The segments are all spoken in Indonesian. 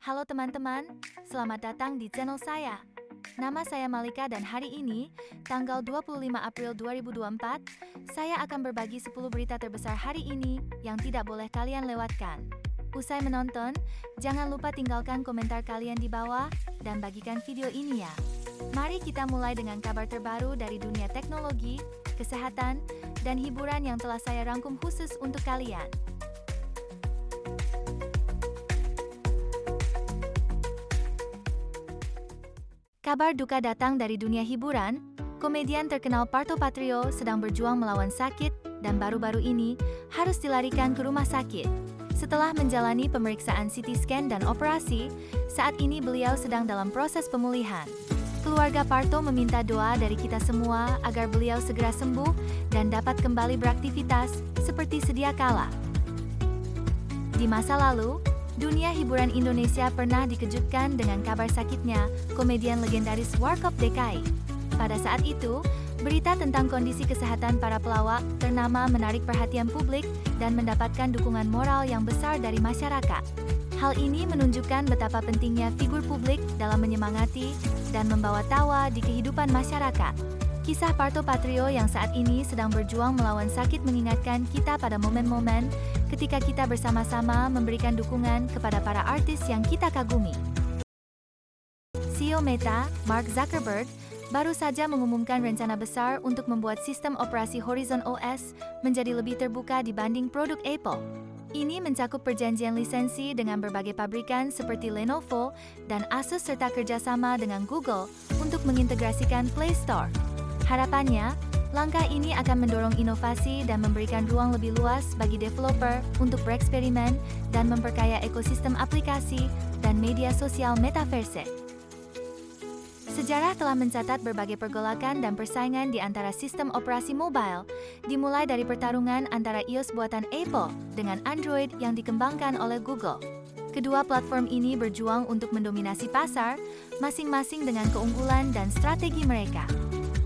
Halo teman-teman, selamat datang di channel saya. Nama saya Malika dan hari ini, tanggal 25 April 2024, saya akan berbagi 10 berita terbesar hari ini yang tidak boleh kalian lewatkan. Usai menonton, jangan lupa tinggalkan komentar kalian di bawah dan bagikan video ini ya. Mari kita mulai dengan kabar terbaru dari dunia teknologi, kesehatan, dan hiburan yang telah saya rangkum khusus untuk kalian. Kabar duka datang dari dunia hiburan. Komedian terkenal Parto Patrio sedang berjuang melawan sakit dan baru-baru ini harus dilarikan ke rumah sakit. Setelah menjalani pemeriksaan CT scan dan operasi, saat ini beliau sedang dalam proses pemulihan. Keluarga Parto meminta doa dari kita semua agar beliau segera sembuh dan dapat kembali beraktivitas seperti sedia kala. Di masa lalu, dunia hiburan Indonesia pernah dikejutkan dengan kabar sakitnya komedian legendaris Warkop DKI. Pada saat itu, berita tentang kondisi kesehatan para pelawak ternama menarik perhatian publik dan mendapatkan dukungan moral yang besar dari masyarakat. Hal ini menunjukkan betapa pentingnya figur publik dalam menyemangati dan membawa tawa di kehidupan masyarakat. Kisah Parto Patrio yang saat ini sedang berjuang melawan sakit mengingatkan kita pada momen-momen ketika kita bersama-sama memberikan dukungan kepada para artis yang kita kagumi. CEO Meta, Mark Zuckerberg, baru saja mengumumkan rencana besar untuk membuat sistem operasi Horizon OS menjadi lebih terbuka dibanding produk Apple. Ini mencakup perjanjian lisensi dengan berbagai pabrikan seperti Lenovo dan Asus serta kerjasama dengan Google untuk mengintegrasikan Play Store. Harapannya, langkah ini akan mendorong inovasi dan memberikan ruang lebih luas bagi developer untuk bereksperimen dan memperkaya ekosistem aplikasi dan media sosial metaverse. Sejarah telah mencatat berbagai pergolakan dan persaingan di antara sistem operasi mobile, dimulai dari pertarungan antara iOS buatan Apple dengan Android yang dikembangkan oleh Google. Kedua platform ini berjuang untuk mendominasi pasar, masing-masing dengan keunggulan dan strategi mereka.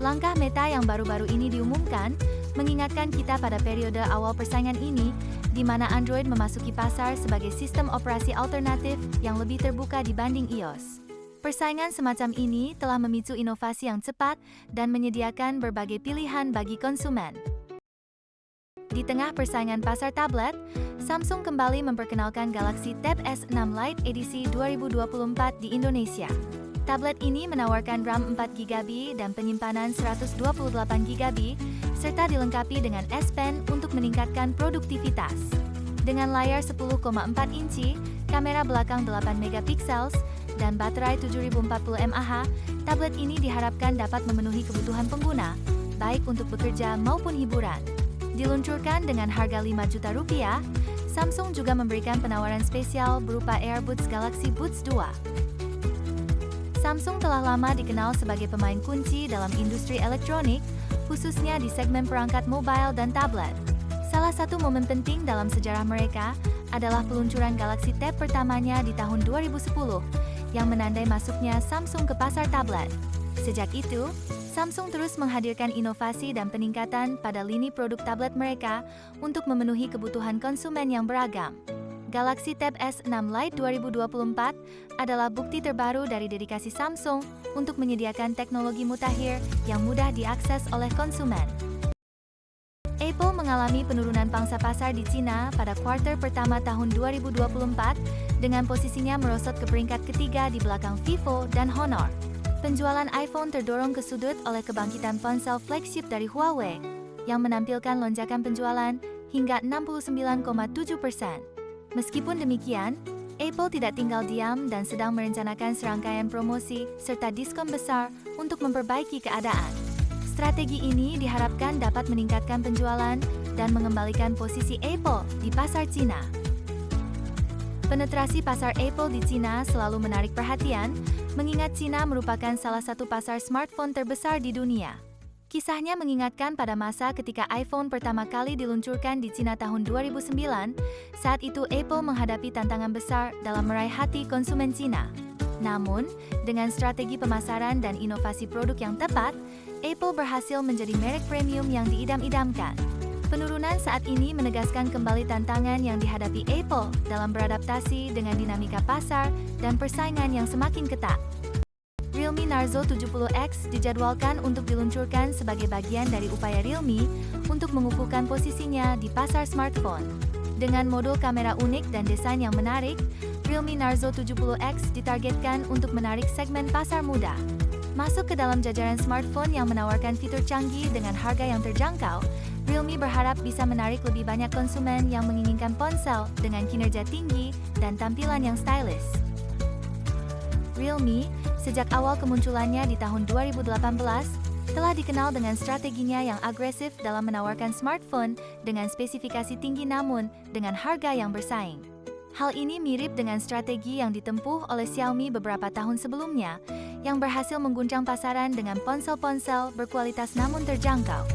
Langkah Meta yang baru-baru ini diumumkan, mengingatkan kita pada periode awal persaingan ini, di mana Android memasuki pasar sebagai sistem operasi alternatif yang lebih terbuka dibanding iOS. Persaingan semacam ini telah memicu inovasi yang cepat dan menyediakan berbagai pilihan bagi konsumen. Di tengah persaingan pasar tablet, Samsung kembali memperkenalkan Galaxy Tab S6 Lite edisi 2024 di Indonesia. Tablet ini menawarkan RAM 4GB dan penyimpanan 128GB, serta dilengkapi dengan S Pen untuk meningkatkan produktivitas. Dengan layar 10,4 inci, kamera belakang 8MP, dan baterai 7040 mAh, tablet ini diharapkan dapat memenuhi kebutuhan pengguna, baik untuk bekerja maupun hiburan. Diluncurkan dengan harga Rp5 juta, Samsung juga memberikan penawaran spesial berupa AirBuds Galaxy Buds 2. Samsung telah lama dikenal sebagai pemain kunci dalam industri elektronik, khususnya di segmen perangkat mobile dan tablet. Salah satu momen penting dalam sejarah mereka adalah peluncuran Galaxy Tab pertamanya di tahun 2010, yang menandai masuknya Samsung ke pasar tablet. Sejak itu, Samsung terus menghadirkan inovasi dan peningkatan pada lini produk tablet mereka untuk memenuhi kebutuhan konsumen yang beragam. Galaxy Tab S6 Lite 2024 adalah bukti terbaru dari dedikasi Samsung untuk menyediakan teknologi mutakhir yang mudah diakses oleh konsumen. Apple mengalami penurunan pangsa pasar di Cina pada kuartal pertama tahun 2024 dengan posisinya merosot ke peringkat ketiga di belakang Vivo dan Honor. Penjualan iPhone terdorong ke sudut oleh kebangkitan ponsel flagship dari Huawei yang menampilkan lonjakan penjualan hingga 69,7%. Meskipun demikian, Apple tidak tinggal diam dan sedang merencanakan serangkaian promosi serta diskon besar untuk memperbaiki keadaan. Strategi ini diharapkan dapat meningkatkan penjualan dan mengembalikan posisi Apple di pasar Cina. Penetrasi pasar Apple di Cina selalu menarik perhatian, mengingat Cina merupakan salah satu pasar smartphone terbesar di dunia. Kisahnya mengingatkan pada masa ketika iPhone pertama kali diluncurkan di Cina tahun 2009, saat itu Apple menghadapi tantangan besar dalam meraih hati konsumen Cina. Namun, dengan strategi pemasaran dan inovasi produk yang tepat, Apple berhasil menjadi merek premium yang diidam-idamkan. Penurunan saat ini menegaskan kembali tantangan yang dihadapi Apple dalam beradaptasi dengan dinamika pasar dan persaingan yang semakin ketat. Realme Narzo 70X dijadwalkan untuk diluncurkan sebagai bagian dari upaya Realme untuk mengukuhkan posisinya di pasar smartphone. Dengan modul kamera unik dan desain yang menarik, Realme Narzo 70X ditargetkan untuk menarik segmen pasar muda. Masuk ke dalam jajaran smartphone yang menawarkan fitur canggih dengan harga yang terjangkau, Realme berharap bisa menarik lebih banyak konsumen yang menginginkan ponsel dengan kinerja tinggi dan tampilan yang stylish. Realme, sejak awal kemunculannya di tahun 2018, telah dikenal dengan strateginya yang agresif dalam menawarkan smartphone dengan spesifikasi tinggi namun dengan harga yang bersaing. Hal ini mirip dengan strategi yang ditempuh oleh Xiaomi beberapa tahun sebelumnya, yang berhasil mengguncang pasaran dengan ponsel-ponsel berkualitas namun terjangkau.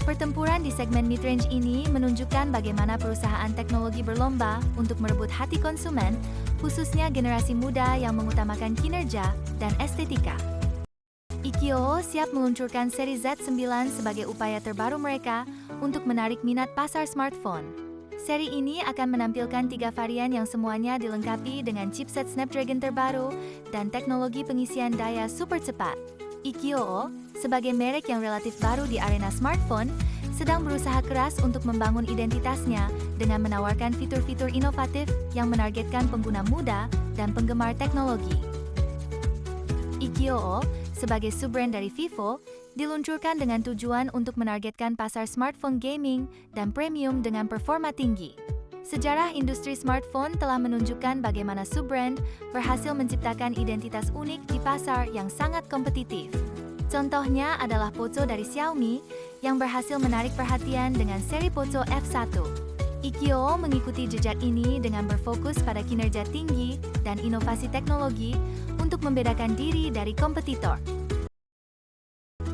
Pertempuran di segmen mid-range ini menunjukkan bagaimana perusahaan teknologi berlomba untuk merebut hati konsumen, khususnya generasi muda yang mengutamakan kinerja dan estetika. Ikio siap meluncurkan seri Z9 sebagai upaya terbaru mereka untuk menarik minat pasar smartphone. Seri ini akan menampilkan 3 varian yang semuanya dilengkapi dengan chipset Snapdragon terbaru dan teknologi pengisian daya super cepat. Ikio, sebagai merek yang relatif baru di arena smartphone, sedang berusaha keras untuk membangun identitasnya dengan menawarkan fitur-fitur inovatif yang menargetkan pengguna muda dan penggemar teknologi. Ikio, sebagai sub-brand dari Vivo, diluncurkan dengan tujuan untuk menargetkan pasar smartphone gaming dan premium dengan performa tinggi. Sejarah industri smartphone telah menunjukkan bagaimana sub-brand berhasil menciptakan identitas unik di pasar yang sangat kompetitif. Contohnya adalah Poco dari Xiaomi, yang berhasil menarik perhatian dengan seri Poco F1. Ikio mengikuti jejak ini dengan berfokus pada kinerja tinggi dan inovasi teknologi untuk membedakan diri dari kompetitor.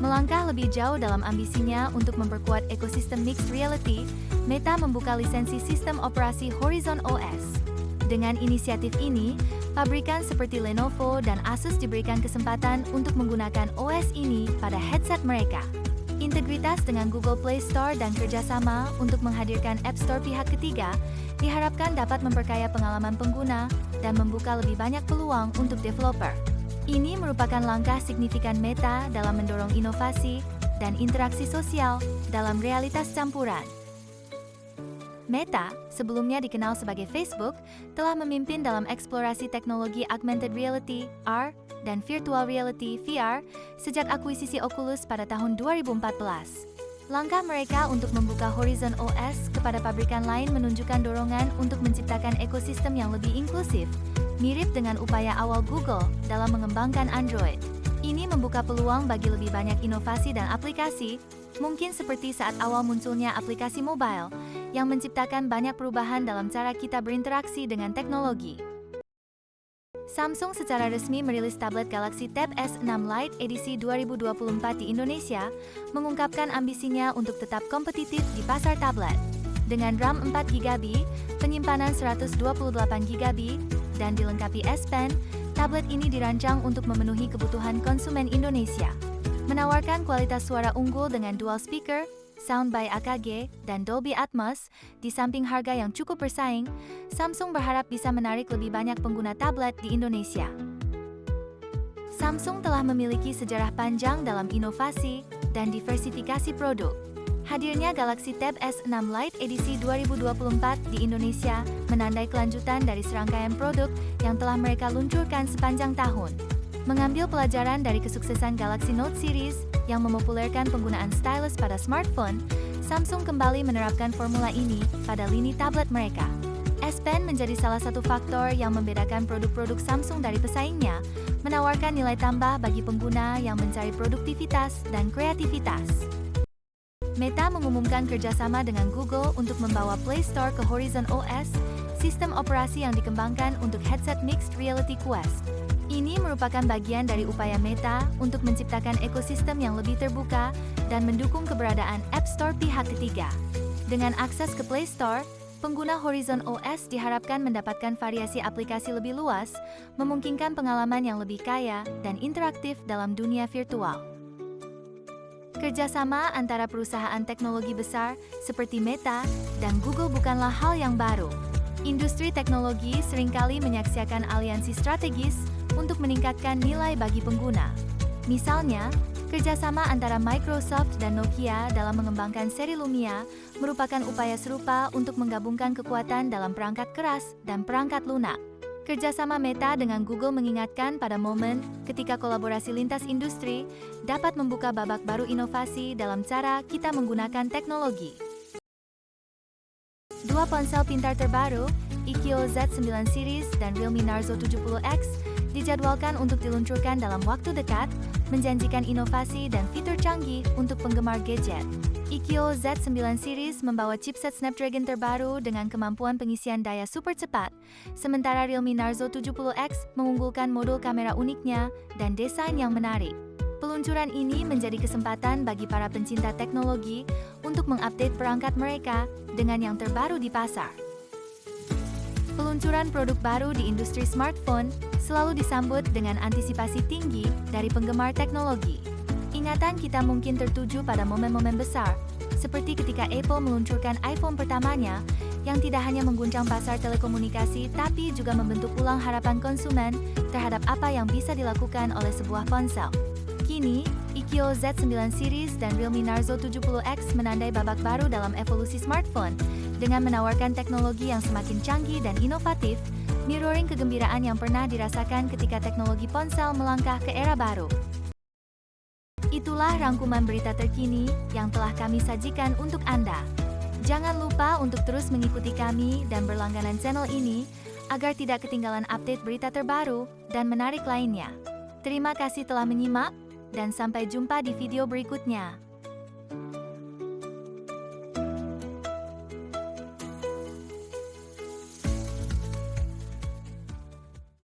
Melangkah lebih jauh dalam ambisinya untuk memperkuat ekosistem mixed reality, Meta membuka lisensi sistem operasi Horizon OS. Dengan inisiatif ini, pabrikan seperti Lenovo dan Asus diberikan kesempatan untuk menggunakan OS ini pada headset mereka. Integritas dengan Google Play Store dan kerjasama untuk menghadirkan App Store pihak ketiga diharapkan dapat memperkaya pengalaman pengguna dan membuka lebih banyak peluang untuk developer. Ini merupakan langkah signifikan Meta dalam mendorong inovasi dan interaksi sosial dalam realitas campuran. Meta, sebelumnya dikenal sebagai Facebook, telah memimpin dalam eksplorasi teknologi augmented reality (AR) dan virtual reality (VR) sejak akuisisi Oculus pada tahun 2014. Langkah mereka untuk membuka Horizon OS kepada pabrikan lain menunjukkan dorongan untuk menciptakan ekosistem yang lebih inklusif, mirip dengan upaya awal Google dalam mengembangkan Android. Ini membuka peluang bagi lebih banyak inovasi dan aplikasi, mungkin seperti saat awal munculnya aplikasi mobile, yang menciptakan banyak perubahan dalam cara kita berinteraksi dengan teknologi. Samsung secara resmi merilis tablet Galaxy Tab S6 Lite edisi 2024 di Indonesia, mengungkapkan ambisinya untuk tetap kompetitif di pasar tablet. Dengan RAM 4GB, penyimpanan 128GB, dan dilengkapi S Pen, tablet ini dirancang untuk memenuhi kebutuhan konsumen Indonesia. Menawarkan kualitas suara unggul dengan dual speaker, sound by AKG, dan Dolby Atmos, di samping harga yang cukup bersaing, Samsung berharap bisa menarik lebih banyak pengguna tablet di Indonesia. Samsung telah memiliki sejarah panjang dalam inovasi dan diversifikasi produk. Hadirnya Galaxy Tab S6 Lite edisi 2024 di Indonesia menandai kelanjutan dari serangkaian produk yang telah mereka luncurkan sepanjang tahun. Mengambil pelajaran dari kesuksesan Galaxy Note series yang memopulerkan penggunaan stylus pada smartphone, Samsung kembali menerapkan formula ini pada lini tablet mereka. S Pen menjadi salah satu faktor yang membedakan produk-produk Samsung dari pesaingnya, menawarkan nilai tambah bagi pengguna yang mencari produktivitas dan kreativitas. Meta mengumumkan kerjasama dengan Google untuk membawa Play Store ke Horizon OS, sistem operasi yang dikembangkan untuk headset mixed reality Quest. Ini merupakan bagian dari upaya Meta untuk menciptakan ekosistem yang lebih terbuka dan mendukung keberadaan App Store pihak ketiga. Dengan akses ke Play Store, pengguna Horizon OS diharapkan mendapatkan variasi aplikasi lebih luas, memungkinkan pengalaman yang lebih kaya dan interaktif dalam dunia virtual. Kerjasama antara perusahaan teknologi besar seperti Meta dan Google bukanlah hal yang baru. Industri teknologi seringkali menyaksikan aliansi strategis untuk meningkatkan nilai bagi pengguna. Misalnya, kerjasama antara Microsoft dan Nokia dalam mengembangkan seri Lumia merupakan upaya serupa untuk menggabungkan kekuatan dalam perangkat keras dan perangkat lunak. Kerjasama Meta dengan Google mengingatkan pada momen ketika kolaborasi lintas industri dapat membuka babak baru inovasi dalam cara kita menggunakan teknologi. Dua ponsel pintar terbaru, Ichio Z9 Series dan Realme Narzo 70X, dijadwalkan untuk diluncurkan dalam waktu dekat, menjanjikan inovasi dan fitur canggih untuk penggemar gadget. Ichio Z9 Series membawa chipset Snapdragon terbaru dengan kemampuan pengisian daya super cepat, sementara Realme Narzo 70X mengunggulkan modul kamera uniknya dan desain yang menarik. Peluncuran ini menjadi kesempatan bagi para pencinta teknologi untuk mengupdate perangkat mereka dengan yang terbaru di pasar. Peluncuran produk baru di industri smartphone selalu disambut dengan antisipasi tinggi dari penggemar teknologi. Ingatan kita mungkin tertuju pada momen-momen besar, seperti ketika Apple meluncurkan iPhone pertamanya, yang tidak hanya mengguncang pasar telekomunikasi tapi juga membentuk ulang harapan konsumen terhadap apa yang bisa dilakukan oleh sebuah ponsel. Kini, Ichio Z9 Series dan Realme Narzo 70X menandai babak baru dalam evolusi smartphone, dengan menawarkan teknologi yang semakin canggih dan inovatif, mirroring kegembiraan yang pernah dirasakan ketika teknologi ponsel melangkah ke era baru. Itulah rangkuman berita terkini yang telah kami sajikan untuk Anda. Jangan lupa untuk terus mengikuti kami dan berlangganan channel ini, agar tidak ketinggalan update berita terbaru dan menarik lainnya. Terima kasih telah menyimak, dan sampai jumpa di video berikutnya.